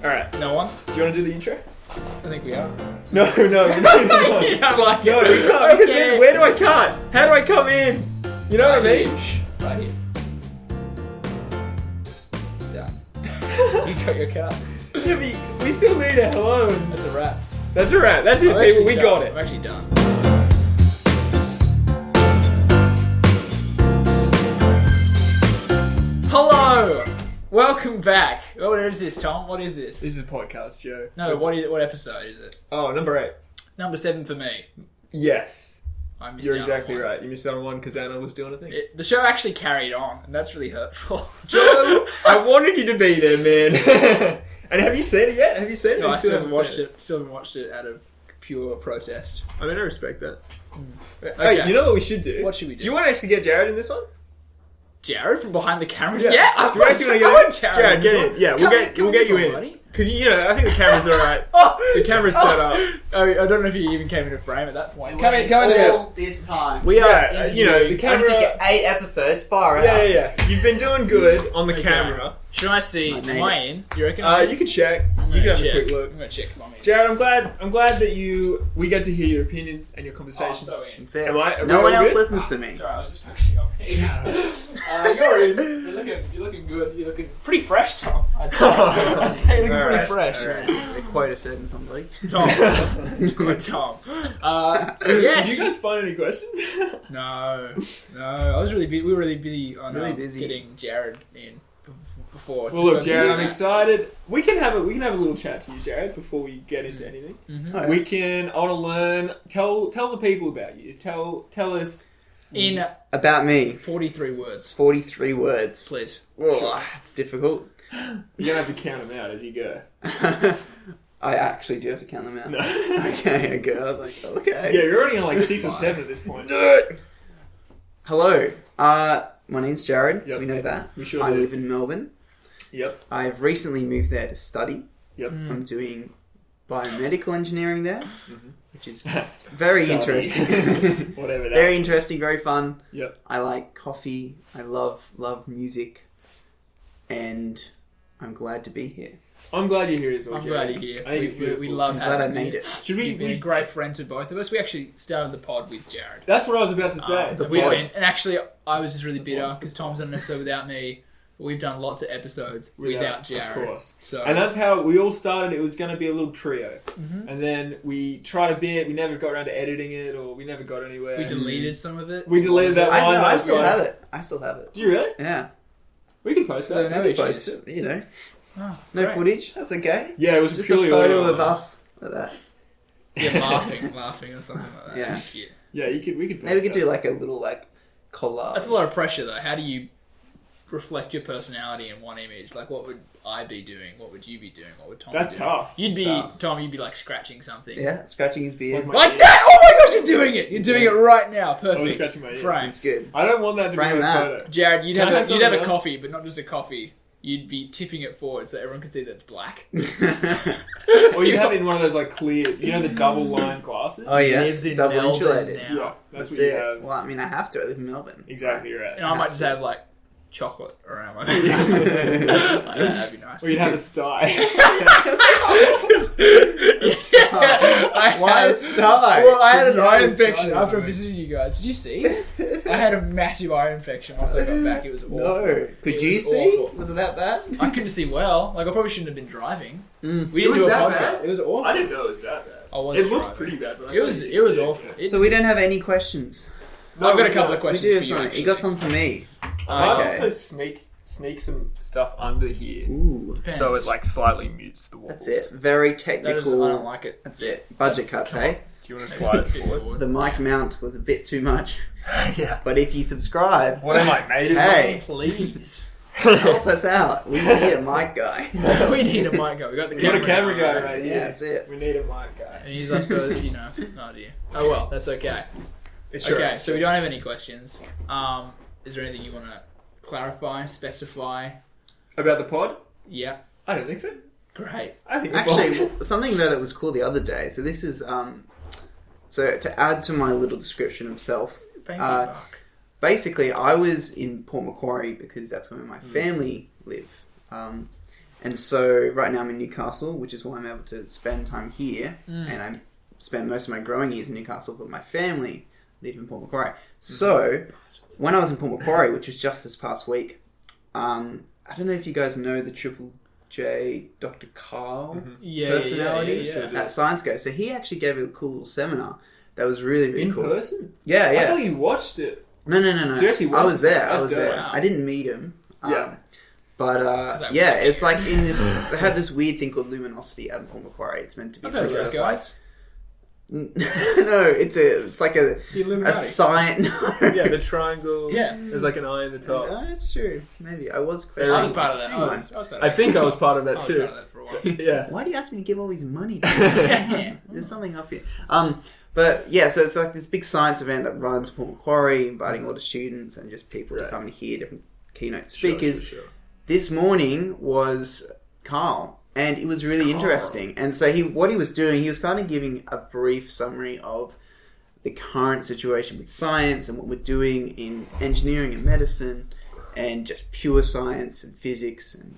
Alright. No one? Do you want to do the intro? I think we are. No. You don't like No, it. we can't. Okay. Because where do I cut? How do I come in? You know what I mean? Right here. Yeah. You got your cut. Yeah, but we still need a hello. That's a wrap. That's a wrap. That's it, I'm people. actually We done. got it. I'm actually done. Hello! Welcome back. What is this, Tom? What is this? This is podcast, Joe. No, what episode is it? Oh, number 8. Number 7 for me. Yes. I missed You're out on exactly one. right. You missed out on one because Anna was doing a thing. The show actually carried on, and that's really hurtful. Joe, I wanted you to be there, man. And have you seen it yet? Have you seen it? No, You I still haven't seen watched it. Still haven't watched it out of pure protest. I mean, I respect that. Okay. Hey, you know what we should do? What should we do? Do you want to actually get Jared in this one? Jared from behind the camera? Yeah. I Do you reckon we want get Jared. Jared, get in. Yeah, we'll get you in. Buddy. Because, you know, I think the camera's alright. The camera's set up. I don't know if you even came into frame at that point. Come in. All this time. We are Yeah, you know, the I need camera... to get 8 episodes. Far out. Yeah. You've been doing good on the Okay. camera. Should I see? I made Am I it. in? Do you reckon? You can check. I'm You gonna can have a check. quick look. I'm gonna check. Come on in. Jared, I'm glad that we get to hear your opinions and your Oh, I'm conversations. so in. That's it. Am I- am no I one all else good? listens to me. Sorry, I was just focusing on me. You're in. You're looking good. You're looking pretty fresh, Tom. I'd say you're looking pretty Alright, fresh. Alright. They quote a certain somebody. Tom. Good Tom. Did Yes. you guys find any questions? No. I was really busy. We were really busy on Really busy. getting Jared in before. Well, look, Jared, I'm excited. We can have a little chat to you, Jared, before we get into anything. Mm-hmm. Alright. We can. I want to learn. Tell the people about you. Tell us. In About me. 43 words, 43 words. please. Whoa, it's difficult. You're gonna have to count them out as you go. I actually do have to count them out. No. Okay, good. I was like, okay. Yeah, you're already on like 6 or 7 at this point. Hello. My name's Jared. Yep. We know that. We sure I do. live in Melbourne. Yep. I've recently moved there to study. Yep. I'm doing biomedical engineering there, Mhm. which is very Study. interesting. Whatever that. Very interesting, very fun. Yep. I like coffee. I love music, and I'm glad to be here. I'm glad you're here as well. I'm Jared. glad you're here. I think it's beautiful. We love I'm glad I having made you. it. Should we? You've been a great friend to both of us. We actually started the pod with Jared. That's what I was about to say. The We've pod. been, and actually, I was just really bitter because Tom's done an episode without me. But we've done lots of episodes without Jared. Of course. So And that's how we all started. It was going to be a little trio. Mhm. And then we tried a bit. We never got around to editing it, or we never got anywhere. we deleted some of it. We deleted that I one. know. that I was still good. have it. I still have it. Do you really? Yeah. We can post So that. no I can issues. post it, you know. Oh, No great. footage. That's okay. Yeah, it was Just a purely photo audio. of us like that. Yeah, laughing or something like that. Yeah. Cute. Yeah, we could post Maybe we could that. do like a little like collage. That's a lot of pressure, though. How do you reflect your personality in one image? Like, what would I be doing? What would you be doing? What would Tom That's be doing? tough. You'd be Tough. Tom. You'd be like scratching something. Yeah, scratching his beard. Like Like that! Oh my gosh, you're doing it! You're doing it right now. I was Perfect. scratching my ear. Frame. It's good. I don't want that to Frame be a that. photo. Jared, you'd Can have I a have you'd have a something else? coffee, but not just a coffee. You'd be tipping it forward so everyone can see that it's black. Or you have it in one of those like clear, you know, the double line glasses. Oh yeah, Lives in double Melbourne insulated. now. Yeah, that's That's what you it. have. Well, I mean, I have to. I live in Melbourne. Exactly right. And I might have just to. have like chocolate around my face. That'd be nice. Or you'd have a sty. Why a sty? Well, I had an You eye had a infection sty, after I mate. visited you guys. Did you see? I had a massive eye infection once I got back. It was awful. No. Could It you was see? awful. Was it that bad? I couldn't see well. Like, I probably shouldn't have been driving. Mm. We didn't was do a that podcast. bad? It was awful. I didn't know it was that bad. I was It looked driving. pretty bad. But I It was couldn't it was see awful. It's- So we don't have any questions. No, I've got a we couple don't. of questions we do have for you. something. Actually. You got some for me. I Okay. also sneak some stuff under here, Ooh, Depends. so it like slightly mutes the wobbles. that's it. Very That is, technical. I don't like it. That's it. Budget cuts, hey? Do you want to slide it Bit forward? The mic mount was a bit too much. Yeah. But if you subscribe, What am I made of? Hey. Please. help us out. We need a mic guy. We need a mic guy. We got the Get a camera guy right Yeah, here. that's it. We need a mic guy. And he's like, oh dear. Oh well, that's okay. It's Okay, true. so we don't have any questions. Is there anything you want to clarify, specify? About the pod? Yeah. I don't think so. Great. I think we're Actually, fine. something though that was cool the other day. So this is so to add to my little description of self. Thank you, Mark. Basically, I was in Port Macquarie because that's where my family live. And And so right now I'm in Newcastle, which is why I'm able to spend time here. And I spent most of my growing years in Newcastle, but my family live in Port Macquarie. So when I was in Port Macquarie, which was just this past week, I don't know if you guys know the Triple J Dr. Carl personality at Science Go. So he actually gave a cool little seminar that was really, really cool. In person? Yeah. I thought you watched it. No. So you actually I was there. Wow. I didn't meet him. But Yeah. it's like in this. They have this weird thing called luminosity out in Port Macquarie. It's meant to be. I've heard of those guys. No, it's like a sign. No. Yeah, the triangle. Yeah. There's like an eye in the top. No, it's true. Maybe I was. I was part of that. I was part of I think I was part of I that was too. part of that for a while. Yeah. Why do you ask me to give all his money? Yeah. There's something up here. But yeah, so it's like this big science event that runs Port Macquarie, inviting a lot of students and just people to come and hear different keynote speakers. Sure. This morning was Carl, and it was really interesting. And so what he was doing, he was kind of giving a brief summary of the current situation with science and what we're doing in engineering and medicine, and just pure science and physics, and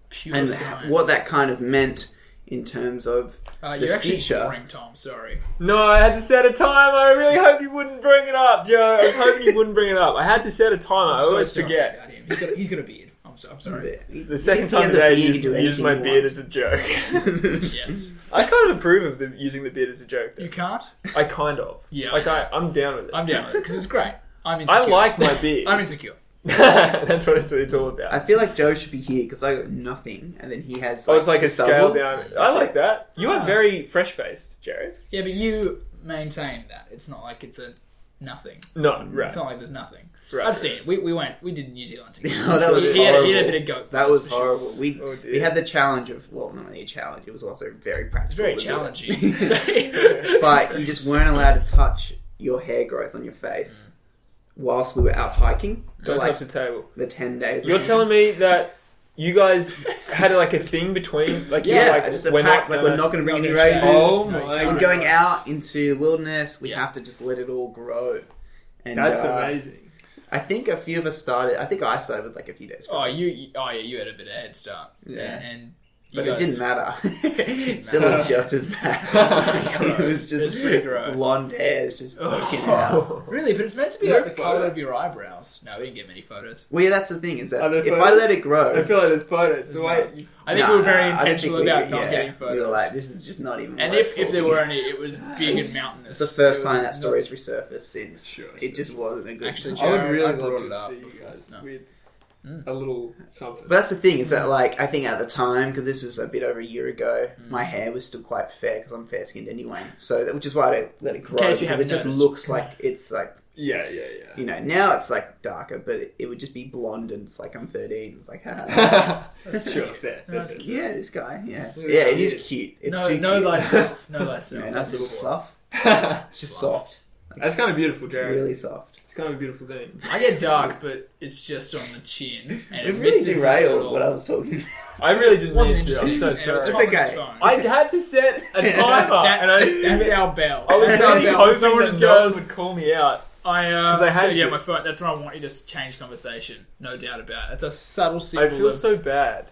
Science. what that kind of meant in terms of You're the actually future. boring, Tom. Sorry. No, I had to set a timer. I really hope you wouldn't bring it up, Joe. I was hoping you wouldn't bring it up. I had to set a timer. I I'm so always sorry forget. about him. He's got a beard. I'm sorry. The second If he time has a today, beard, he you can do used my anything he beard wants. as a joke. Yes. I kind of approve of using the beard as a joke, though. You can't? I kind of. Yeah, Like, I know. I'm down with it. I'm down with it because it's great. I'm insecure. I like my beard. I'm insecure. That's what it's all about. I feel like Joe should be here because I got nothing, and then he has. Oh, it's like a stubble. scale down. I It's like that. You are Ah. very fresh-faced, Jared. Yeah, but you maintain that. It's not like it's a nothing. No, right. It's not like there's nothing. Right. I've seen it. We did New Zealand together. Oh, that was he had horrible. a bit of goat. That was for sure. horrible. We Oh, dear. we had the challenge of not only a challenge, it was also very practical. It's very to do it. challenging. But you just weren't allowed to touch your hair growth on your face whilst we were out hiking for Don't like touch the table. the 10 days. You're telling me that you guys had like a thing between, like yeah, like it's a we're pact. not Like we're not going to bring any gonna razors. shave. Oh No, my We're god, going out into the wilderness. We Yeah. have to just let it all grow. And that's amazing. I think a few of us started. I think I started with like a few days. Oh, you had a bit of a head start. Yeah. and But you it guys- didn't matter. It still matter. looked just as bad. pretty It was gross. just It's pretty gross. blonde hair. It's just poking Oh. out. Really, but it's meant to be Is like there the a colour photo? of your eyebrows. No, we didn't get many photos. Well, yeah, that's the thing. Is that Are there if I photos? let it grow, I feel like there's photos. The There's way not. you, I think we were very I don't think intentional we- about not yeah, getting photos. We were like, this is just not even. and worth if there talking were about. any, it was big and mountainous. It's the first It time was that story's resurfaced since. Sure, It just wasn't a good. Actually, I would Jared, really I love brought to it up see you before. guys No. with a little something. But that's the thing, is that like I think at the time, because this was a bit over a year ago, my hair was still quite fair because I'm fair skinned anyway. So which is why I don't let it grow, case you because it haven't just noticed. looks like it's like, Yeah. you know, now it's like darker, but it would just be blonde and it's like I'm 13. It's like, haha. Sure, fair. That's fair. Yeah, this guy. Yeah, Look at yeah, that it is beard. cute. It's No, too know cute. thyself. Know thyself. Yeah, That's nice little the fluff. That's It's just soft, kind of beautiful, Jared. really soft. It's kind of a beautiful thing. I get dark, but it's just on the chin, and It it really misses this derailed little- what I was talking about. I really didn't Wasn't need to. I'm interesting. so and it was sorry. It's Tom on his okay. phone. I had to set a timer, and That's our bell. I was That's our really bell. hoping Someone that just no one goes, would call me out. I I was had gonna to. get my phone. That's when I want you to change conversation. No doubt about it. It's a subtle symbol. I feel of, so bad.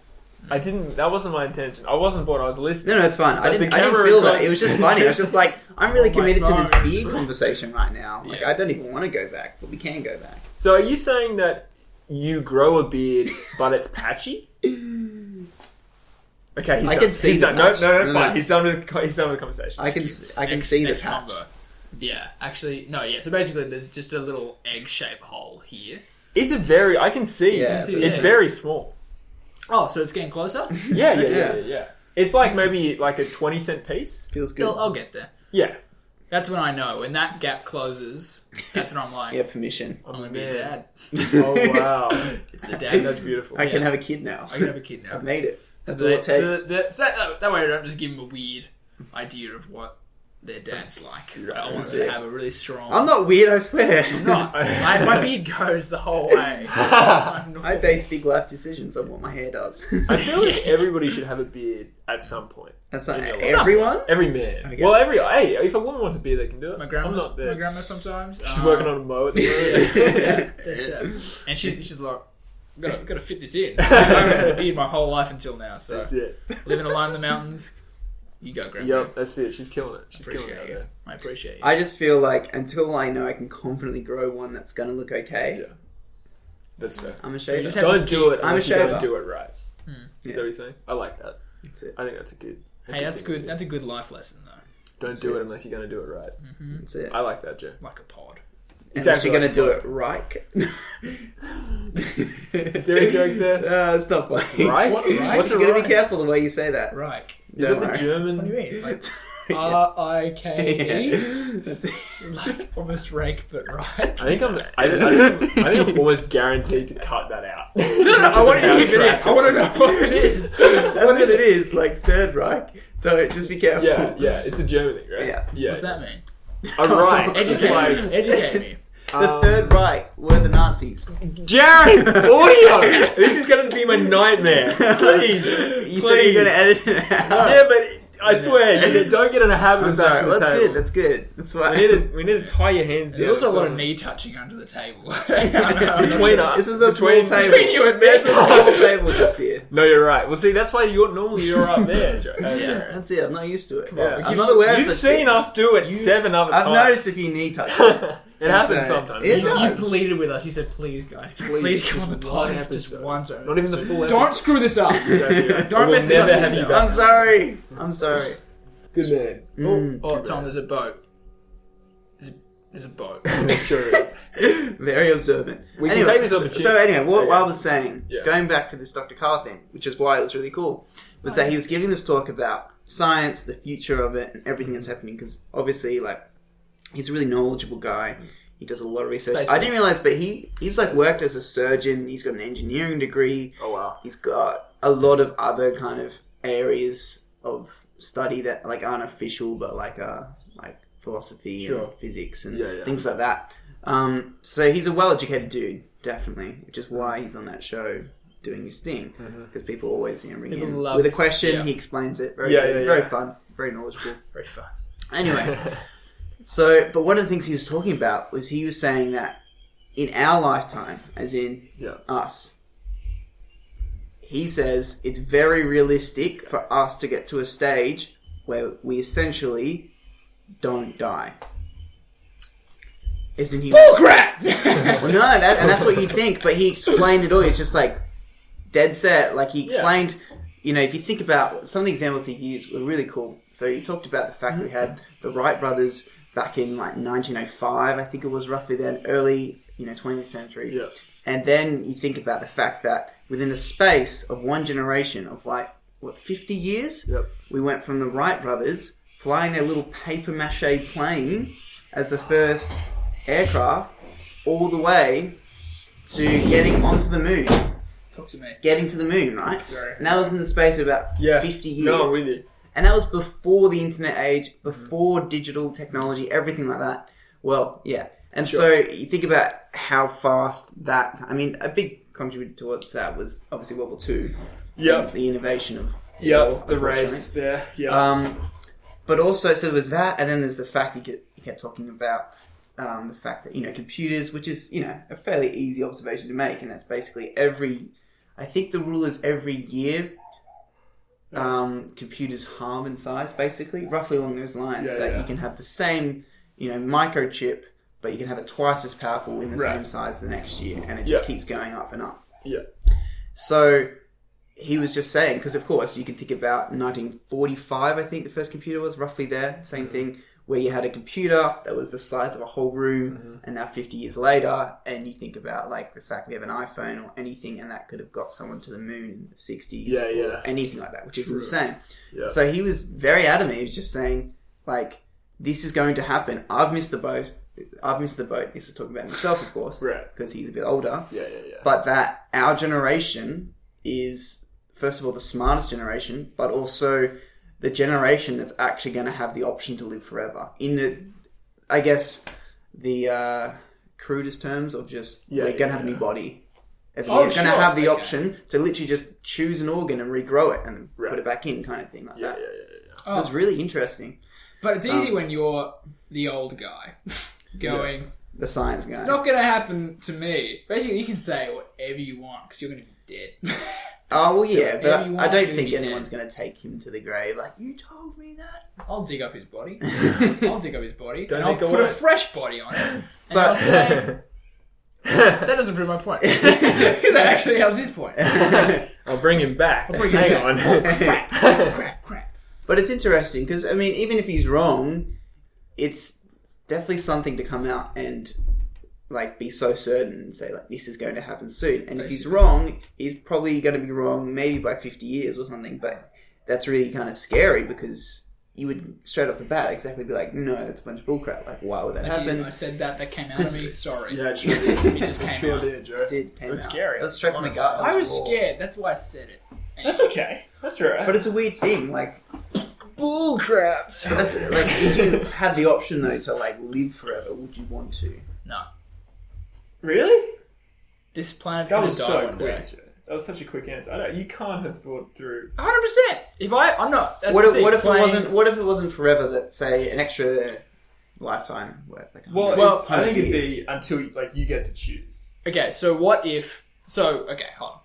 I didn't. That wasn't my intention. I wasn't bored. I was listening. No, it's fine. I But the didn't camera feel that. got- It was just funny. I was just like, I'm really On my committed to this phone. beard conversation right now. Like, Yeah. I don't even want to go back, but we can go back. So are you saying that you grow a beard, but it's patchy? Okay, he's I done. can see He's the done. No, patch. no, No, fine. no. He's done with the conversation. I can see the next patch. combo. Yeah, actually, no, yeah. So basically, there's just a little egg-shaped hole here. It's a very. I can see. Yeah, it's yeah. very small. Oh, so it's getting closer. Yeah. It's like maybe like a 20-cent piece. Feels good. I'll get there. Yeah. That's when I know. When that gap closes, that's when I'm like, Yeah, permission. I'm gonna be a dad. Oh wow. It's the dad. That's beautiful. I can Yeah. have a kid now. I can have a kid now. I've made it. That's So all it takes. that way I don't just give them a weird idea of what their dad's like. I want That's them to it. have a really strong... I'm not weird, I swear. I'm not. My beard goes the whole way. I'm not. I base big life decisions on what my hair does. I feel like everybody should have a beard at some point. That's not In your life. everyone. Every man. Okay. Well, hey, if a woman wants a beard, they can do it. My I'm grandma's, not there. my grandma sometimes. She's working on a mow at the moment. That's, and she's like, got to fit this in. I've had a beard my whole life until now, so That's it. living alone in the mountains. You go, Grandma. Yep, that's it. She's killing it. She's killing it out there. I appreciate you. I just feel like until I know I can confidently grow one that's going to look okay, Yeah. That's fair. I'm a So you shaver. just have Don't do it I'm a unless you're going shaver. to do it right. Hmm. Is Yeah. that what you're saying? I like that. That's it. I think that's a good... Hey, that's good. That's a good life lesson, though. Don't do it unless you're going to do it right. Mm-hmm. That's it. I like that, Joe. Like a pod. Unless Exactly you're going like to do it right. Is there a joke there? It's not funny. Reich? What, Reich? What's You're a going to Reich? be careful the way you say that. Right. Is Don't it the worry. German? What do you mean? Like Yeah. R-I-K-E? That's it. Like almost rake, but right. I think I'm almost guaranteed to cut that out. No, I want you to keep it in. I want to know what it is. That's what it is, like Third Reich. So just be careful. Yeah, it's the German thing, right? Yeah. What's that mean? Alright, it's Educate like... me. Educate me. The Third Reich were the Nazis. Jared! Audio! This is going to be my nightmare. Please. You said you're going to edit it out. Yeah, but I swear, you don't get in a habit I'm of sorry. that. Well, that's good. That's good. That's why. We need to tie your hands down. There's also a lot of so- knee touching under the table. Between us. This is a small Between- table. between you and me. There's a small table just here. No, you're right. Well, see, that's why normally you're up there, Joe. Yeah. That's it. I'm not used to it. Yeah. I'm not aware of You've such seen things. us do it 7 other I've times. noticed if you knee touch. It happens So, sometimes. it You does. pleaded with us. You said, "Please, guys, please come on the one pod." episode. Just one time. Not even the full episode. Don't screw this up. Don't We'll mess this up never have yourself. you I'm back. sorry. I'm sorry. Good man. Mm. Oh, Tom, there's a boat. There's a boat. It sure is. Very observant. We can take this opportunity. So anyway, what Yeah. I was saying, Yeah. going back to this Dr. Carr thing, which is why it was really cool, was that he was giving this talk about science, the future of it, and everything that's happening. Because obviously, like, he's a really knowledgeable guy. He does a lot of research. Space I didn't Force. realize, but he's like worked as a surgeon. He's got an engineering degree. Oh, wow. He's got a lot of other kind of areas of study that like aren't official, but like philosophy Sure. and physics and Yeah. things like that. So he's a well-educated dude, definitely, which is why he's on that show doing his thing. Because people always ring People in love with a it. question. Yeah. He explains it very, Yeah, yeah, very yeah. fun, very knowledgeable. Very fun. Anyway, but one of the things he was talking about was he was saying that in our lifetime, as in Yeah. us, he says it's very realistic for us to get to a stage where we essentially don't die. Isn't he? Bullcrap! Well, no, and that's what you'd think, but he explained it all. It's just like dead set. Like he explained, you know, if you think about some of the examples he used were really cool. So he talked about the fact that we had the Wright brothers back in like 1905, I think it was roughly then, early 20th century. Yeah. And then you think about the fact that within a space of one generation of 50 years, Yep. we went from the Wright brothers flying their little paper mache plane as the first aircraft all the way to getting onto the moon. Talk to me. Getting to the moon, right? Sorry. And that was in the space of about Yeah. 50 years. No, I'm with you. And that was before the internet age, before digital technology, everything like that. Well, yeah. And Sure. so you think about how fast that... I mean, a big contributor towards that was obviously World War II. Yep. The innovation of war, Yep. The unfortunately. race there. Yeah. But also, so there was that, and then there's the fact he kept talking about the fact that, computers, which is, a fairly easy observation to make, and that's basically I think the rule is every year, computers halve in size, basically, roughly along those lines, that you can have the same, microchip, but you can have it twice as powerful in the same size the next year, and it just keeps going up and up. Yeah. So he was just saying, because of course you can think about 1945, I think the first computer was roughly there, same thing, where you had a computer that was the size of a whole room, and now 50 years later, and you think about like the fact we have an iPhone or anything, and that could have got someone to the moon in the 60s, or anything like that, which is insane. Yeah. So he was very adamant. He was just saying, like, this is going to happen. I've missed the boat. This is talking about himself, of course, Right. because he's a bit older. Yeah. But that our generation is, first of all, the smartest generation, but also the generation that's actually going to have the option to live forever. In the, I guess, the crudest terms of just, we're going to have a new body. As we're going to have the option to literally just choose an organ and regrow it and put it back in, kind of thing like that. So it's really interesting. But it's easy when you're the old guy going, the science guy. It's not going to happen to me. Basically, you can say whatever you want because you're going to be dead. Oh, well, yeah, whatever but you I want, don't you'll think be anyone's dead. going to take him to the grave. Like, you told me that. I'll dig up his body. I'll dig up his body. Don't and I'll think I put a won't. fresh body on it. And But- I'll say... that doesn't prove my point. That actually helps his point. I'll bring him back. I'll bring him Hang back. on. Crap. But it's interesting because, I mean, even if he's wrong, it's definitely something to come out and, like, be so certain and say, like, this is going to happen soon. And if he's wrong, he's probably going to be wrong maybe by 50 years or something. But that's really kind of scary because you would, straight off the bat, exactly be like, no, that's a bunch of bullcrap. Like, why would that happen? I said that came out of me. Sorry. Yeah, it sure did. It just came Sure out. did, Joe. It came It was out. scary. It was straight from the Honestly. gut. I was Raw. scared. That's why I said it. That's okay. That's alright. But it's a weird thing, like, bull craps. but that's, like, if you had the option, though, to, like, live forever, would you want to? No. Really? This planet's That going was to die so one quick. day. Joe. That was such a quick answer. You can't have thought through. 100%. I'm not. That's What the if, thing. what if it Playing- wasn't? What if it wasn't forever? But say an extra lifetime worth. Like Well, 100 I think it'd years. be until you get to choose. Okay, so what if... Okay, hold on.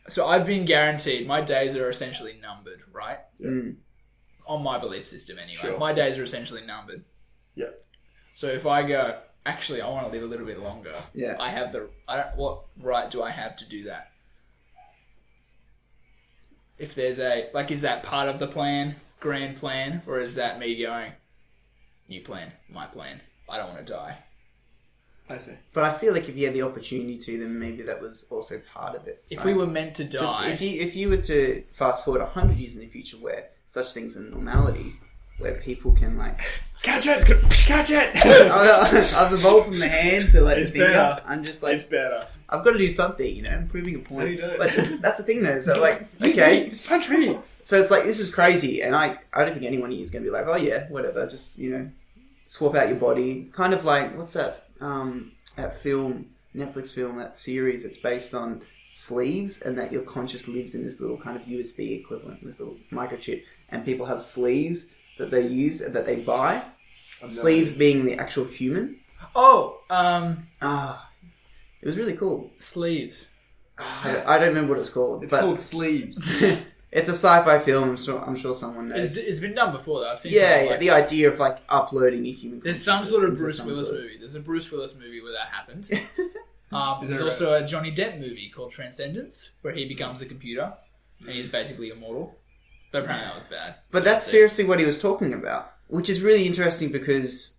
So I've been guaranteed my days are essentially numbered, right? Mm. On my belief system anyway. Sure. My days are essentially numbered. Yeah. So if I go, actually, I want to live a little bit longer. Yeah. What right do I have to do that? If there's is that part of the plan, grand plan, or is that me going, new plan, my plan, I don't want to die? I see. But I feel like if you had the opportunity to, then maybe that was also part of it. If right? we were meant to 'Cause die... if you were to fast forward 100 years in the future, where such things are normality, where people can like, Catch it! Catch it! I've evolved from the hand to like It's the finger. better. I'm just like, It's better. I've got to do something, I'm proving a point. No, you don't. But that's the thing, though. So like, okay, Just punch me. so it's like this is crazy, and I don't think anyone here is going to be like, oh yeah, whatever, just swap out your body. Kind of like what's that that film, Netflix film, that series? It's based on sleeves, and that your conscious lives in this little kind of USB equivalent, this little microchip, and people have sleeves that they use that they buy. Sleeve being the actual human. It was really cool. Sleeves. I don't remember what it's called. It's but called sleeves. it's a sci-fi film. I'm sure someone knows. It's been done before, though. I've seen Yeah, the idea of like uploading a human. There's some consciousness sort of into Bruce some Willis sort of- movie. There's a Bruce Willis movie where that happens. There's that also a Johnny Depp movie called Transcendence, where he becomes a computer and he's basically immortal. But apparently that was bad. But that's seriously what he was talking about, which is really interesting because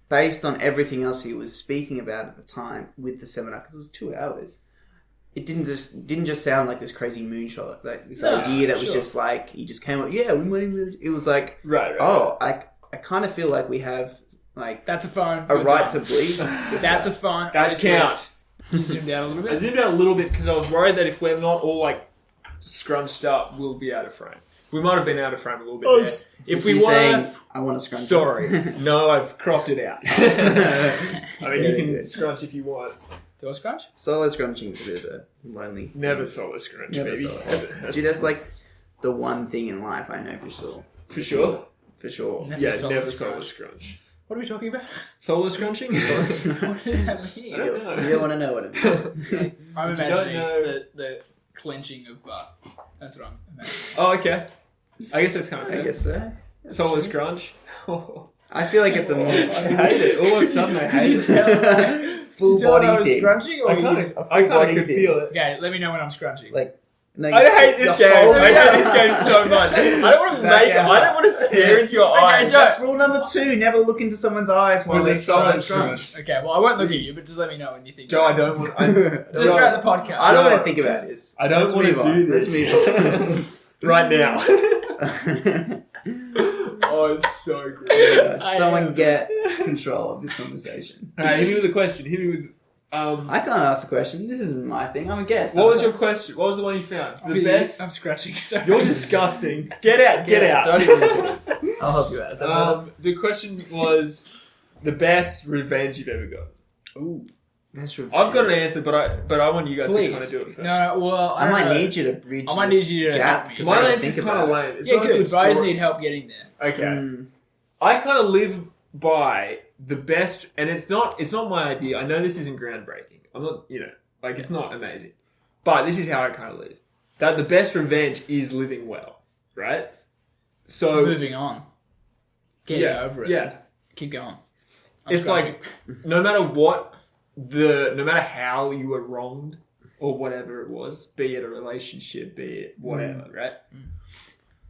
based on everything else he was speaking about at the time with the seminar, because it was 2 hours, it didn't just sound like this crazy moonshot, like this idea that was just like he just came up. Yeah, we might even. It was like Right. oh, I kind of feel like we have like That's a phone. a You're right done. to believe. That's a phone. That I just counts. zoomed out a little I bit. zoomed out a little bit because I was worried that if we're not all like scrunched up, we'll be out of frame. We might have been out of frame a little bit there. If we you were, saying I want to scrunch. up. sorry, no, I've cropped it out. I mean, you Very can good. scrunch if you want. Do I scrunch? Solo scrunching is a bit of a lonely. Never solo scrunch, Never baby. solo. That's Dude, that's like the one thing in life I know for sure. for sure. For sure. Never Yeah, solo never scrunch. solo scrunch. What are we talking about? Solo scrunching? What does that I mean? don't know. You don't want to know what it is. I'm If you don't imagining know- the clenching of butt. That's what I'm imagining. Oh, okay. I guess that's kind of I fair. guess so. That's Solo true. scrunch. I feel like it's a more I hate it. All of a sudden, I hate it. full Did you tell I body was thing. scrunching, or I you kind just- of body could thing. feel it. Okay, let me know when I'm scrunching. Like, no, I hate this the game. whole- I hate this game so much. I don't want to Back out. I don't want to stare into your Okay, eyes. That's rule number 2. Never look into someone's eyes while With they a solo solo scrunch. scrunch. Okay, well, I won't look at you, but just let me know when you think. Joe, I don't want. I Just Joe, throughout the podcast. don't want to think about this. I don't Let's want move to on. do this. Let's move right now. on. Oh, it's so great. Someone get control of this conversation. Alright, hit me with a question. Hit me with. I can't ask a question. This isn't my thing. I'm a guest. What was your question? What was the one you found? The best. I'm scratching. Sorry. You're disgusting. Get out. Get out. Don't even look at it. I'll help you out. Is that better? The question was the best revenge you've ever got. Ooh. That's I've got an answer, but I want you guys Please. to kind of do it first. No, well, I don't might know. need you to bridge I might this need you to gap help me. because I My gotta answer's think kind of about it. lame. It's Yeah, not a good, but I just story. need help getting there. Okay. Mm. I kind of live by the best, and it's not my idea. I know this isn't groundbreaking. I'm not, it's not amazing, but this is how I kind of live. That the best revenge is living well, right? So Moving on. Getting over it. Yeah. Keep going. It's like no matter how you were wronged or whatever it was, be it a relationship, be it whatever, right?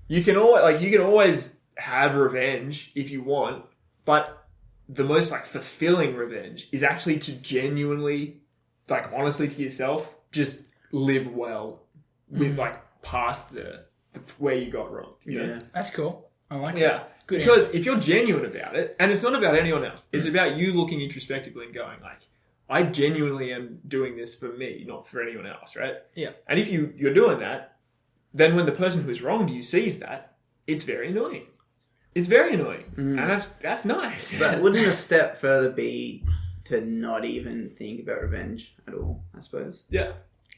You can always have revenge if you want, but the most fulfilling revenge is actually to genuinely, honestly to yourself, just live well with past the where you got wrong. You know? That's cool. I like it. Yeah. Good Because answer. if you're genuine about it, and it's not about anyone else, it's about you looking introspectively and going I genuinely am doing this for me, not for anyone else, right? Yeah. And if you're doing that, then when the person who's wronged you sees that, it's very annoying. It's very annoying. And that's nice. But wouldn't a step further be to not even think about revenge at all, I suppose? Yeah.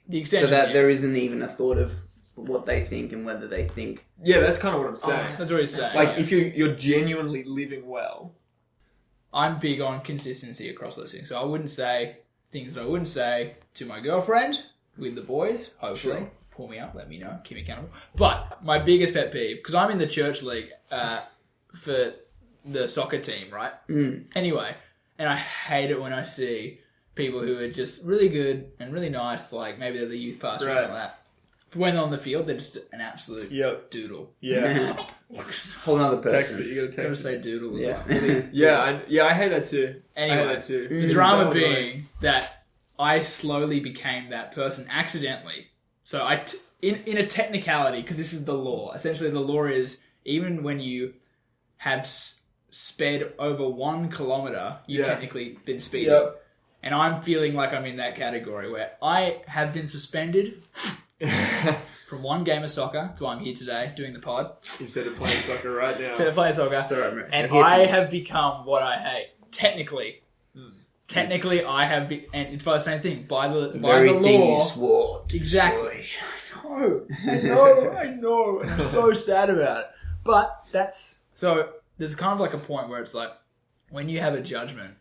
The extension, So that there isn't even a thought of what they think and whether they think. Yeah, that's kind of what I'm saying. That's what he's saying. If you're genuinely living well. I'm big on consistency across those things. So I wouldn't say things that I wouldn't say to my girlfriend with the boys, hopefully. Sure. Pull me up, let me know, keep me accountable. But my biggest pet peeve, because I'm in the church league for the soccer team, right? Anyway, and I hate it when I see people who are just really good and really nice, maybe they're the youth pastor or something like that. When they're on the field, they're just an absolute doodle. Yeah. Whole other Text person. it. You got to I'm going to text it. say doodle as Yeah. well. I hate that too. Anyway, I hate that too. the It's drama so being annoying. that I slowly became that person accidentally. So in a technicality, because this is the law. Essentially, the law is even when you have sped over 1 kilometer, you've technically been speeding. Yep. And I'm feeling like I'm in that category where I have been suspended from 1 game of soccer. That's why I'm here today doing the pod. Instead of playing soccer right now. Instead of playing soccer. Sorry, mate. And Hit I me. have become what I hate. Technically, I have been, and it's by the same thing. By the Very thing law, you swore to exactly. destroy. I know, and I'm so sad about it. But so. There's kind of a point where it's when you have a judgment,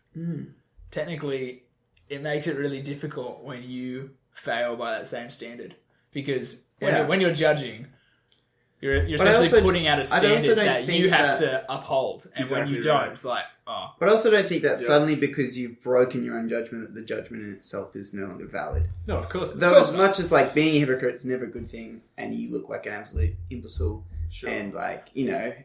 technically, it makes it really difficult when you fail by that same standard, because when you're judging, you're essentially also- putting out a I also standard don't that think you have that- to uphold, and when you Exactly don't, right. it's But I also don't think that suddenly because you've broken your own judgment that the judgment in itself is no longer valid. No, of course. Though as much as being a hypocrite is never a good thing and you look like an absolute imbecile Sure. and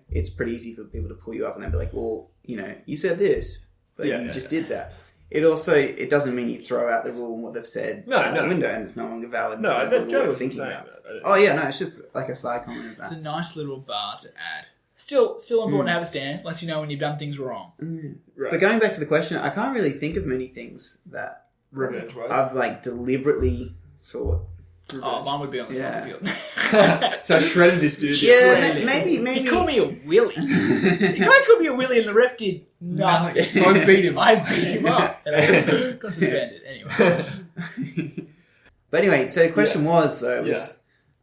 it's pretty easy for people to pull you up and they'll be like, well, you said this, but you just did that. It doesn't mean you throw out the rule and what they've said out the window and it's no longer valid. No, It's that no Joe longer was thinking saying about. that. Oh yeah, no, it's just like a side comment of it's a that. nice little bar to add. Still important to have a standard. Lets you know when you've done things wrong. Right. But going back to the question, I can't really think of many things that Revenge-wise. I've deliberately sought. Oh, mine would be on the soccer field. So I shredded this dude. Yeah, Shredded. maybe. He called me a willy. The guy called me a willy and the ref did nothing. So I beat him. I beat him up. And I got suspended. Anyway. But anyway, so the question was, Yeah.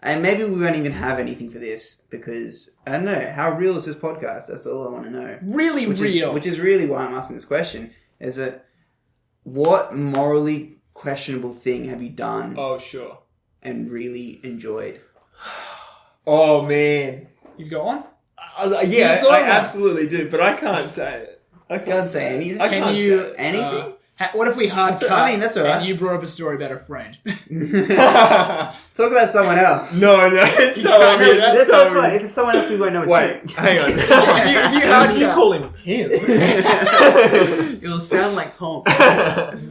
and maybe we won't even have anything for this because I don't know how real is this podcast. That's all I want to know. Really real. Which is really why I'm asking this question. Is that what morally questionable thing have you done Oh, sure. and really enjoyed? Oh, man. You've got one? Yeah, You saw I one. absolutely do, but I can't say it. I Can't say anything. I Can can't you... say it. Anything? What if we hard That's- cut I mean, that's all right. and you brought up a story about a friend? Talk about someone else. No, it's so No, weird. that's so fine. weird. If it's someone else, we won't know it's Wait, you. hang on. you How do you cut. call him Tim? It'll sound like Tom.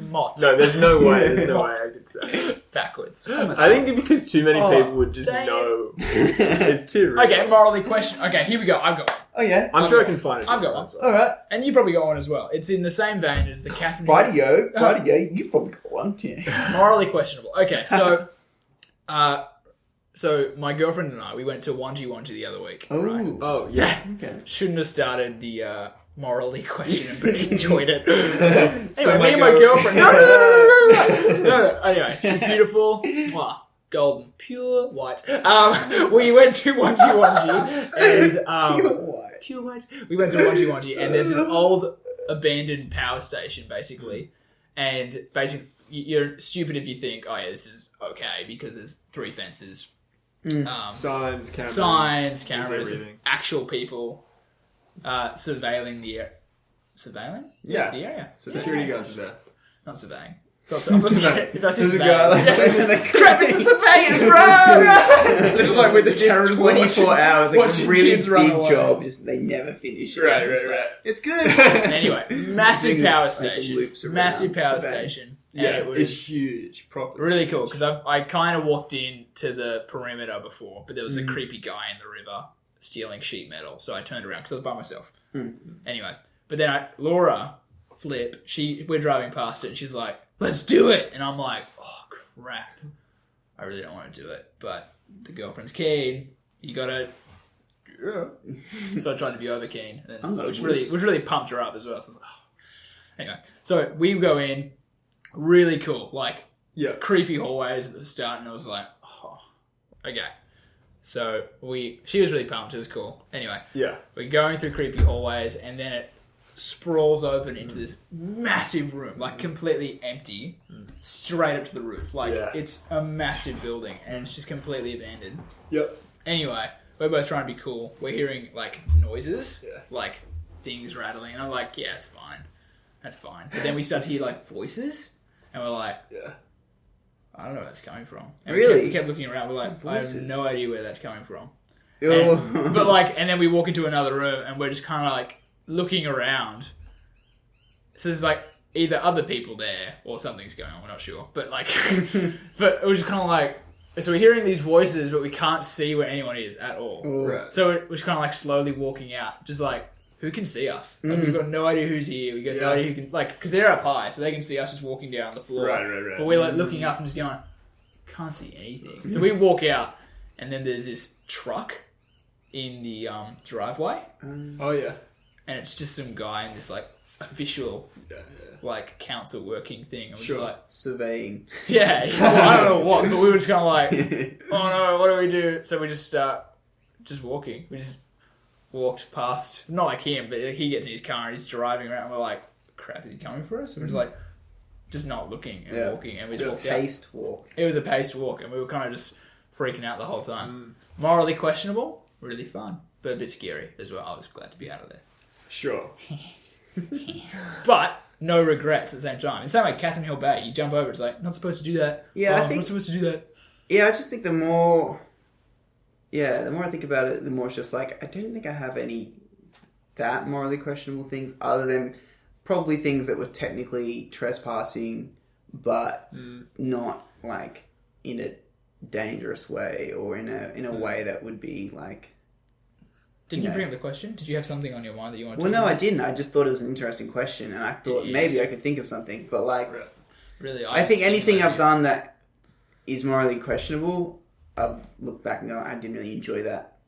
Mott. No, there's no way. There's no way I could say it. Backwards. I think because too many Oh, people would just dang it. know. It's too real. Okay, morally question. Okay, here we go. I've got one. Oh yeah. I'm sure I can find it. I've got one. All right. And you probably got one as well. It's in the same vein as the Catherine... Radio. You've probably got one. Yeah. Morally questionable. Okay, so... So my girlfriend and I, we went to 1G1 the other week. Oh. Right? Oh, yeah. Okay. Shouldn't have started the morally question, but enjoyed it. Anyway, So me and my girlfriend... No. Anyway, she's beautiful. Mwah. golden, pure white. We went to Wanji Wanji and pure white. We went to Wanji Wanji and there's this old abandoned power station basically, and basically you're stupid if you think, oh yeah, this is okay because there's 3 fences, signs, cameras, everything. Actual people surveilling the area. Surveilling? Yeah. The area. Security guards are there. Not surveying. I'm surveying. If I say There's a surveying. guy. Crap, it's a surveillance, run! It's like with the cameras 24 hours, like watching a really kids run big away. job. Just they never finish it. Right. It's good. Anyway, massive Doing, power like, station. loops around, Massive power surveying. station. Yeah, And it was it's huge. Properly. really cool because I kind of walked into the perimeter before, but there was a creepy guy in the river stealing sheet metal, so I turned around because I was by myself. Anyway, but then Laura Flip, we're driving past it, and she's like, "Let's do it," and I'm like, "Oh crap, I really don't want to do it," but the girlfriend's keen. You gotta. So I tried to be over keen, which really pumped her up as well. So I was like, oh. Anyway, so we go in, really cool, like creepy hallways at the start, and I was like, oh, okay. So she was really pumped. It was cool. Anyway, we're going through creepy hallways, and then it sprawls open into this massive room, like completely empty, straight up to the roof. Like it's a massive building, and it's just completely abandoned. Yep. Anyway, we're both trying to be cool. We're hearing like noises, like things rattling, and I'm like, yeah, it's fine. That's fine. But then we start to hear like voices, and we're like, I don't know where that's coming from. And we kept looking around. We're like, I have no idea where that's coming from. And then we walk into another room, and we're just kind of like looking around. So there's like either other people there or something's going on. We're not sure, but like, but it was just kind of like. So we're hearing these voices, but we can't see where anyone is at all. Right. So we're just kind of like slowly walking out, just like, who can see us? Like, we've got no idea who's here. We've got no idea who can, like, because they're up high, so they can see us just walking down the floor. Right. But we're like looking up and just going, can't see anything. So we walk out, and then there's this truck in the driveway. Oh, yeah. And it's just some guy in this, like, official, like, council working thing. I'm just like, surveying. Yeah, I don't know what, but we were just kind of like, oh no, what do we do? So we just start just walking. We just walked past, not like him, but he gets in his car and he's driving around, and we're like, crap, is he coming for us? And we're just like, just not looking and walking, and we just walked out. Paced walk. It was a paced walk, and we were kind of just freaking out the whole time. Morally questionable, really fun, but a bit scary as well. I was glad to be out of there. Sure. But no regrets at the same time. It's the same like Catherine Hill Bay. You jump over, it's like, not supposed to do that. Yeah, I think... Not supposed to do that. Yeah, I just think the more I think about it, the more it's just like, I don't think I have any that morally questionable things other than probably things that were technically trespassing, but not like in a dangerous way or in a way that would be like... Didn't you bring up the question? Did you have something on your mind that you wanted to Well, no, about? I didn't. I just thought it was an interesting question, and I thought maybe I could think of something. But like, really, I think anything I've done that is morally questionable, I've looked back and gone, I didn't really enjoy that.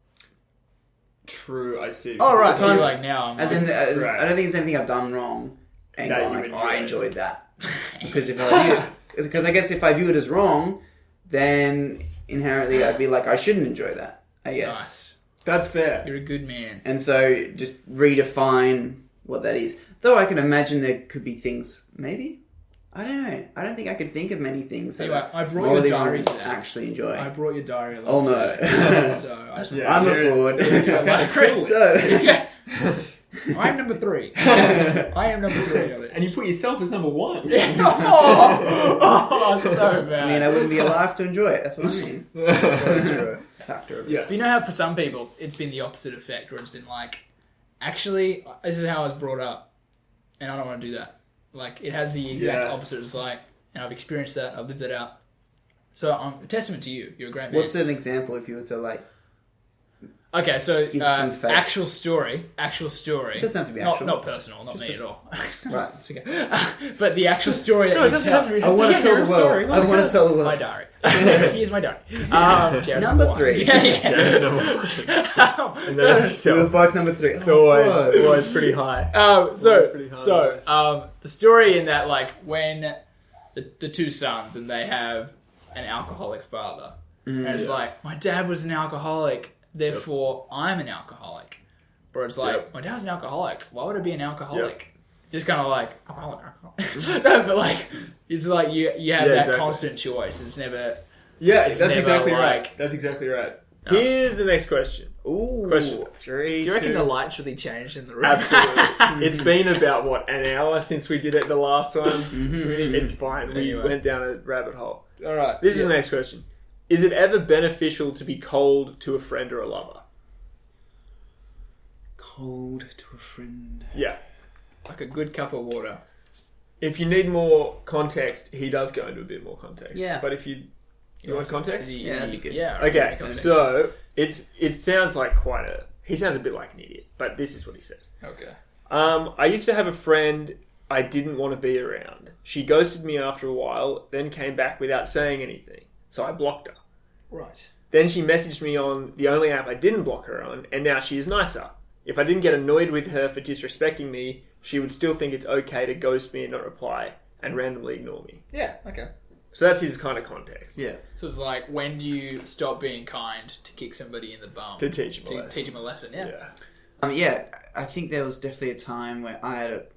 True, I see. Oh, right. So like now, I don't think there's anything I've done wrong and gone like, I enjoyed that. Because I guess if I view it as wrong, then inherently I'd be like, I shouldn't enjoy that. I guess. Nice. That's fair. You're a good man. And so just redefine what that is. Though I can imagine there could be things, maybe? I don't know. I don't think I could think of many things that I brought your diary today. actually enjoy. I brought your diary along. Oh no. Today, so I'm a fraud. I'm number 3. I am number 3 on this. And you put yourself as number 1. Oh, so bad. I mean, I wouldn't be alive to enjoy it. That's what I mean. Factor of it. But you know how for some people it's been the opposite effect, where it's been like, actually, this is how I was brought up, and I don't want to do that. Like, it has the exact opposite. It's like, and I've experienced that, I've lived that out. So I'm a testament to you. You're a great man. What's an example if you were to like... Okay, so some facts. actual story. It doesn't have to be actual. Not personal, not just me at all. Right. It's okay. But the actual story that you tell. I want to tell the world. I want to tell the world. My diary. Here's my diary. Number 3. And then it's We were yourself. both number 3. It's always pretty high. The story in that, like, when the two sons, and they have an alcoholic father. And it's like, my dad was an alcoholic, therefore I'm an alcoholic. Or it's like, my dad was an alcoholic, why would I be an alcoholic? Just kind of like, alcoholic. No, but like, it's like you have that constant choice. It's never... Yeah, It's that's never exactly like- right. That's exactly right. Here's the next question. Ooh. Question 3. Do you reckon 2. the lights really changed in the room? Absolutely. It's been about, an hour since we did it the last one? It's fine. We Anyway. went down a rabbit hole. All right. This is the next question. Is it ever beneficial to be cold to a friend or a lover? Cold to a friend. Yeah. Like a good cup of water. If you need more context, he does go into a bit more context. Yeah. But if you want context? Yeah, that'd be good. Yeah. Okay, context. so it sounds like he sounds a bit like an idiot, but this is what he says. Okay. I used to have a friend I didn't want to be around. She ghosted me after a while, then came back without saying anything. So I blocked her. Right. Then she messaged me on the only app I didn't block her on, and now she is nicer. If I didn't get annoyed with her for disrespecting me, she would still think it's okay to ghost me and not reply, and randomly ignore me. Yeah, okay. So that's his kind of context. Yeah. So it's like, when do you stop being kind to kick somebody in the bum? To teach him a lesson. Teach him a lesson, yeah. Yeah, I think there was definitely a time where I had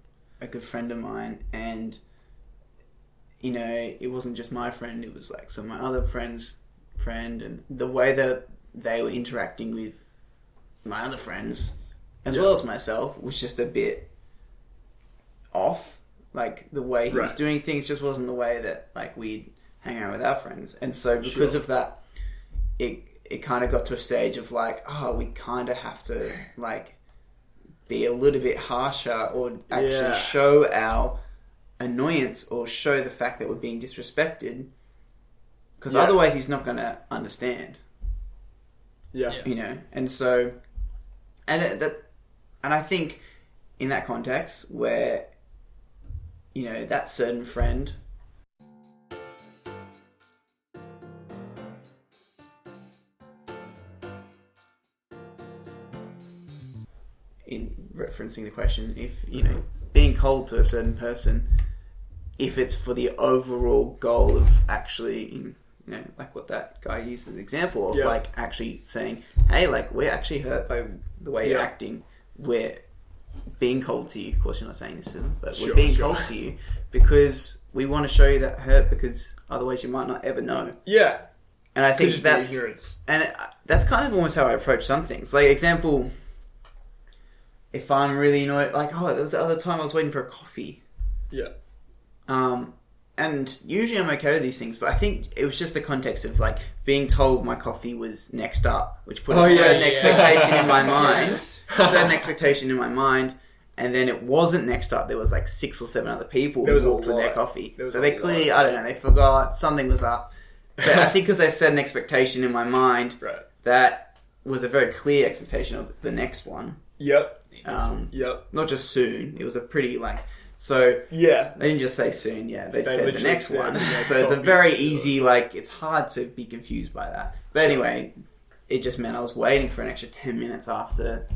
a good friend of mine, and it wasn't just my friend; it was like some of my other friends' friend, and the way that they were interacting with my other friends, as well as myself, was just a bit off. Like the way he was doing things just wasn't the way that like we'd hang out with our friends, and so because of that, it kind of got to a stage of like, we kind of have to like be a little bit harsher or actually show our annoyance or show the fact that we're being disrespected, because otherwise he's not going to understand. Yeah. And so, and I think in that context where that certain friend in referencing the question, if being cold to a certain person, if it's for the overall goal of actually like what that guy used as an example of like actually saying, hey, like we're actually hurt by the way you're acting, we're being cold to you. Of course you're not saying this to them, but we're being cold to you because we want to show you that hurt, because otherwise you might not ever know. Yeah. And I think Could just that's be ignorance. that's kind of almost how I approach some things. Like, example, if I'm really annoyed, like, there was the other time I was waiting for a coffee. Yeah. And usually I'm okay with these things, but I think it was just the context of like being told my coffee was next up, which put a certain expectation in my mind, and then it wasn't next up. There was like 6 or 7 other people who walked with their coffee, so they clearly, I don't know, they forgot something was up. But I think because they set an expectation in my mind, that was a very clear expectation of the next one. Yep. Not just soon. It was a pretty so they didn't just say soon. Yeah, they said the next one. So it's a very easy it's hard to be confused by that. But anyway, it just meant I was waiting for an extra 10 minutes after,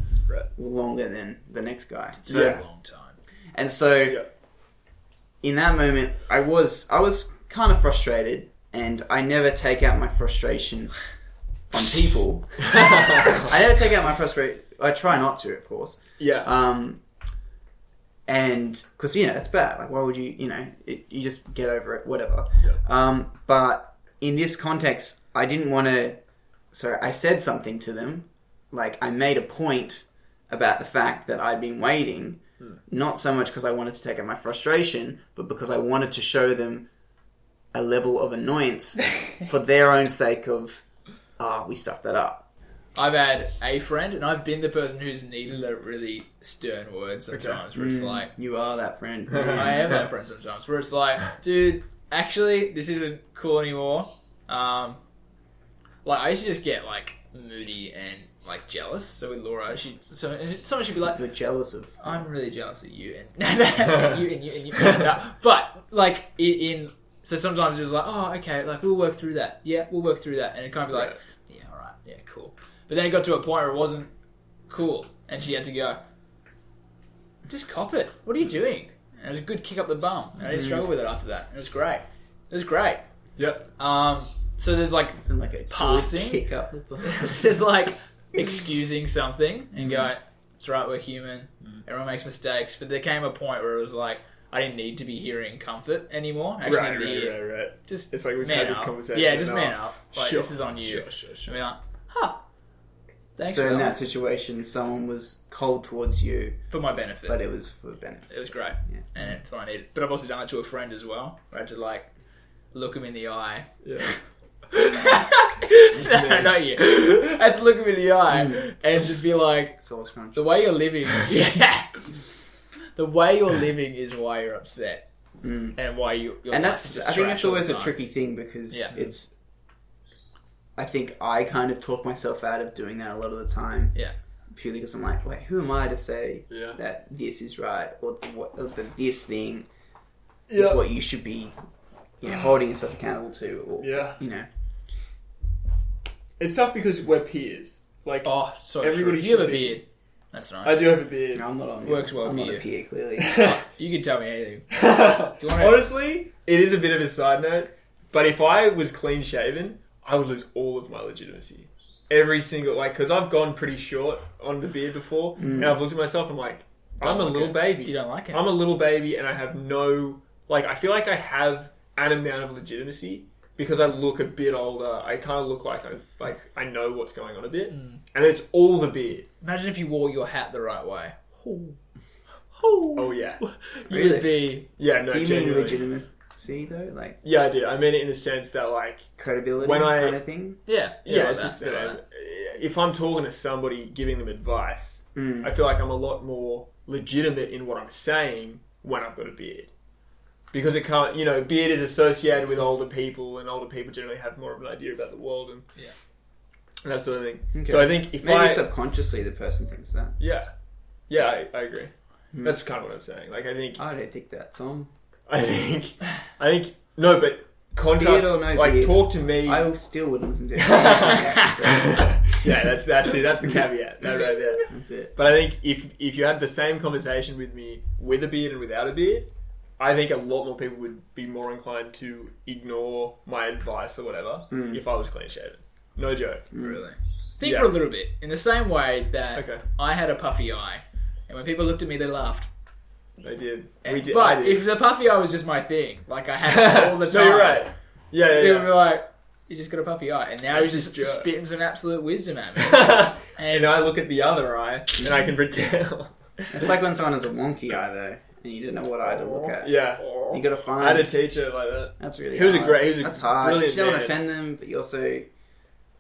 longer than the next guy. So, a long time. And so in that moment, I was kind of frustrated, and I never take out my frustration on people. I never take out my frustration. I try not to, of course. Yeah. And because that's bad. Like, why would you? You just get over it, whatever. Yeah. But in this context, I didn't want to. So I said something to them, like I made a point about the fact that I'd been waiting, not so much because I wanted to take out my frustration, but because I wanted to show them a level of annoyance for their own sake of, we stuffed that up. I've had a friend, and I've been the person who's needed a really stern word sometimes, where it's like... You are that friend. I am that friend sometimes, where it's like, dude, actually, this isn't cool anymore. I used to just get, moody and, jealous. So with Laura, someone should be like... You're jealous of... I'm really jealous of you, and you. No, but, so sometimes it was like, oh, okay, we'll work through that. Yeah, we'll work through that. And it kind of be like, yeah, all right, yeah, cool. But then it got to a point where it wasn't cool, and she had to go, just cop it. What are you doing? And it was a good kick up the bum. And I didn't struggle with it after that. It was great. Yep. So there's like Nothing like a Passing? kick up the butt. there's like excusing something and going, it's right, we're human. Everyone makes mistakes. But there came a point where it was like, I didn't need to be hearing comfort anymore. I actually needed Right. just It's like we've man had this up. conversation. Yeah, just enough. man up. Like, Sure. this is on you. Sure. I mean, like, huh. Thanks So for in that. that situation, someone was cold towards you, For my benefit. but it was for benefit. It was great. Yeah. And it's what I needed. But I've also done it to a friend as well. Where I had to like look him in the eye. Yeah. No, not you. I had to look him in the eye and just be like, Soul crunch. the way you're living, yeah. The way you're living is why you're upset. And why your And life that's, is just I think trash that's all the always a time. tricky thing because Yeah. it's, I think I kind of talk myself out of doing that a lot of the time. Yeah. Purely because I'm like, wait, who am I to say Yeah. that this is right or that this thing Yeah. is what you should be, holding yourself accountable to, or Yeah. It's It's tough because we're peers. Like, Oh, so Everybody true. You have should a be. beard. That's nice. I do have a beard. I'm not on. Works well I'm for not you. a peer, clearly. You can tell me anything. Do you wanna- Honestly, it is a bit of a side note, but if I was clean shaven, I would lose all of my legitimacy. Every single, because I've gone pretty short on the beard before, and I've looked at myself, I'm like, I'm a like little it. baby. You don't like it? I'm a little baby, and I have no, I feel like I have an amount of legitimacy because I look a bit older. I kind of look like I know what's going on a bit, and it's all the beard. Imagine if you wore your hat the right way. Oh yeah, You Really? would be... yeah. No, Do you mean genuinely. legitimacy though, like Yeah, I do. I mean it in the sense that credibility When I- kind of thing? Yeah. yeah, like it's just that, like that. if I'm talking to somebody, giving them advice, I feel like I'm a lot more legitimate in what I'm saying when I've got a beard. Because it can't, beard is associated with older people, and older people generally have more of an idea about the world and that sort of thing. Okay. So I think if Maybe subconsciously the person thinks that. I agree. That's kind of what I'm saying. I think, I don't think that, Tom. I think, no, but contrast, Beard or no beard. talk to me. I still wouldn't listen to it. That's Yeah, that's it. That's the caveat. That right there. it. But I think if you had the same conversation with me with a beard and without a beard, I think a lot more people would be more inclined to ignore my advice or whatever if I was clean shaven. No joke. Really. Think Yeah. for a little bit. In the same way that Okay. I had a puffy eye, and when people looked at me, they laughed. They did. And- We did. But I did. if the puffy eye was just my thing, like I had it all the time, No, you're right. Yeah. they would be like, "You just got a puffy eye," and now That's he's just just joke. spitting some absolute wisdom at me. And I look at the other eye and I can pretend. It's like when someone has a wonky eye though, and you don't know what eye to look at. Yeah. You gotta find. I had a teacher like that. That's really He was a hard. great- he was a That's hard. brilliant You don't want man. to offend them, but you also...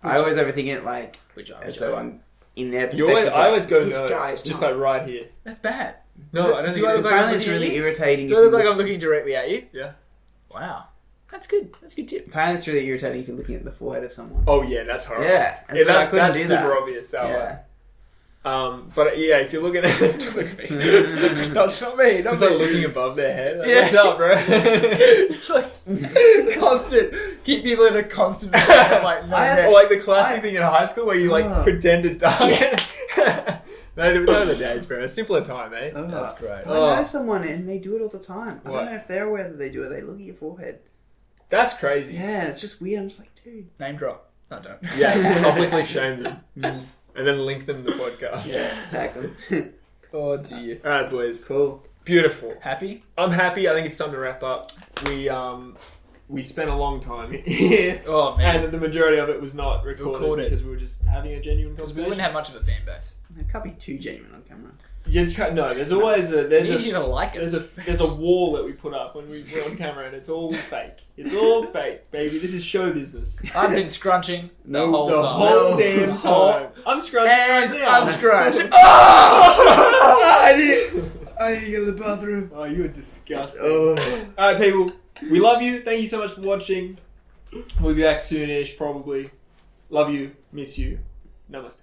I always overthink it like Which eye? as though I'm in their You perspective. always, I always go this nose, guy's just not. like right here. That's bad. No, I don't do think I it look is. like I'm Apparently it's looking at really you? irritating. Do I if look you like I'm looking directly at you? Yeah. Wow. That's good. That's a good tip. Apparently it's really irritating if you're looking at the forehead of someone. Oh yeah, that's horrible. Yeah, and Yeah, so I that's couldn't do super that. obvious. That Yeah. one. But yeah, if you're looking at don't look at me. Not me. Not Just me. like looking above their head. Like, Yeah. what's up, bro? It's like constant. Keep people in a constant state of like no I- Or like the classic thing in high school where you like Oh. pretend to die. Those are the days, bro. A simpler time, eh? Oh. That's great. I Oh. know someone and they do it all the time. I What? don't know if they're aware that they do it. They look at your forehead. That's crazy. Yeah, it's just weird. I'm just like, dude. Name drop. No, don't. Yeah, publicly shame them. And then link them to the podcast. Yeah, attack them. Oh dear. Alright, boys. Cool. Beautiful. Happy? I'm happy. I think it's time to wrap up. We spent a long time here. Oh man. And the majority of it was not recorded because we were just having a genuine Because we conversation. wouldn't have much of a fan base. It can't be too genuine on camera. No, there's always We need you to like us. there's a wall that we put up when we're on camera, and it's all fake. It's all fake, baby. This is show business. I've been scrunching the whole The time. whole No. damn The whole- time. I'm scrunching And right now. unscrunch. I need to go to the bathroom. Oh, you are disgusting. Oh. Alright, people. We love you. Thank you so much for watching. We'll be back soonish, probably. Love you. Miss you. Namaste.